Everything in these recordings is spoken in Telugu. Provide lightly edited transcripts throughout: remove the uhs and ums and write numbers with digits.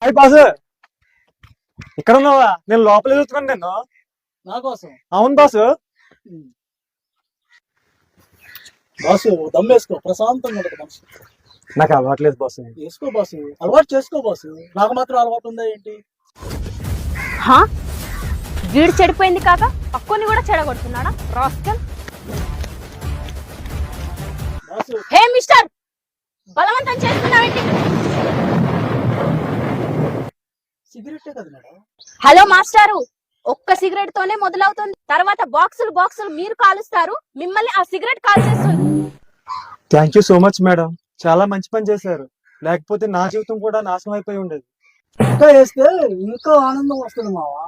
అయ్యి బాసు ఇక్కడ ఉన్నావా? నేను లోపల ఎదుగుతున్నాను నేను. నా కోసం? అవును బాసు. బాసు దమ్మేసుకో, ప్రశాంతంగా ఉండదు మనసు. నాకు అలవాట్లేదు బాసు. వేసుకో బాసు, అలవాటు చేసుకో బాసు. నాకు మాత్రం అలవాటు ఉందా ఏంటి? హా వీడు చెడిపోయింది కాక పక్కుని కూడా చెడగొడుతున్నాడా రాస్కల్. బాసు హే మిస్టర్, బలవంతం చేస్తున్నావేంటి? సిగరెట్టే కదా మేడం. హలో మాస్టారు, ఒక్క సిగరెట్ తోనే మొదలవుతుంది, తర్వాత బాక్సులు బాక్సులు మీరు కాలుస్తారు, మిమ్మల్ని ఆ సిగరెట్ కాల్చేస్తుంది. Thank you so much madam, చాలా మంచి పని చేశారు. లేకపోతే నా జీవితం కూడా నాశనం అయిపోయి ఉండేది. ఇంకా వేస్తే ఇంకా ఆనందం వస్తుంది మావా.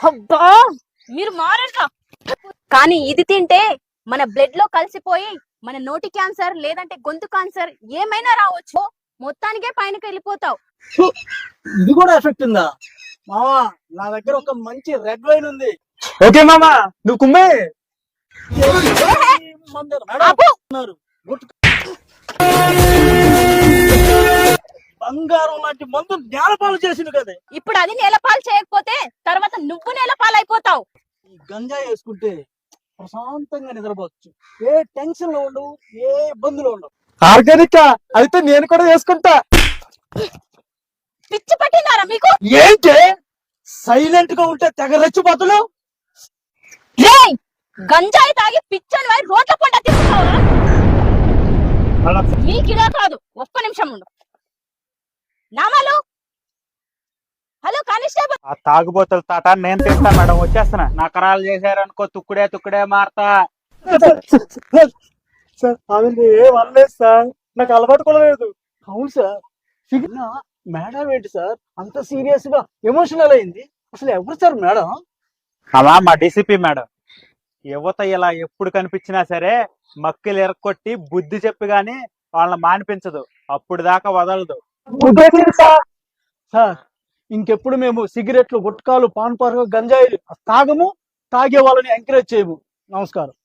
అబ్బా మీరు మారండి. కానీ ఇది తింటే మన బ్లడ్ లో కలిసిపోయి మన నోటి క్యాన్సర్ లేదంటే గొంతు క్యాన్సర్ ఏమైనా రావచ్చు. మొత్తానికే పైనకి వెళ్ళిపోతావు. ఇది కూడా ఎఫెక్ట్ ఉందా మావా? నా దగ్గర ఒక మంచి రెడ్ వైన్ ఉంది. ఓకే మామా, నువ్వు కుమ్మే. ఆపు. బంగారం లాంటి మందు నేలపాలు చేసింది కదా. ఇప్పుడు అది నేలపాలు చేయకపోతే తర్వాత నువ్వు నేలపాలు అయిపోతావు. ఈ గంజా వేసుకుంటే ప్రశాంతంగా నిద్రపోవచ్చు. ఏ టెన్షన్ లో ఉండవు, ఏ ఇబ్బందులు ఉండవు. ఆర్గానిక్ అయితే నేను కూడా వేసుకుంటా. పిచ్చి పట్టినారా మీకు? ఏంటి సైలెంట్ గా ఉంటే తెగ రెచ్చిపోతున్నావు? గంజాయి తాగి పిచ్చని వారి రోడ్ల పంట తీసుకున్నావా? నీకిలా కాదు, ఒక్క నిమిషం ఉండు. నామాలు. Hello constable. ఆ తాగుబోతుల తాట నేను తింటా మేడం, వచ్చేస్తున్నా. నకరాలు చేశారనుకో తుక్కుడే మారతా. సార్ ఆమె ఏ వనలేదు సార్, నాకు అలవాటు కూడా లేదు. అవును సార్. మేడం ఏంటి సార్ అంత సీరియస్ గా ఎమోషనల్ అయింది? అసలు ఎవరు సార్ మేడం? అలా మా డిసిపి మేడం. యువత ఇలా ఎప్పుడు కనిపించినా సరే మక్కిలు ఎరక్కొట్టి బుద్ధి చెప్పి గాని వాళ్ళని మానిపించదు, అప్పుడు దాకా వదలదు. సార్ ఇంకెప్పుడు మేము సిగరెట్లు, గుట్కాలు, పాన్ పరాగు, గంజాయిలు తాగము, తాగే వాళ్ళని ఎంకరేజ్ చేయము. నమస్కారం.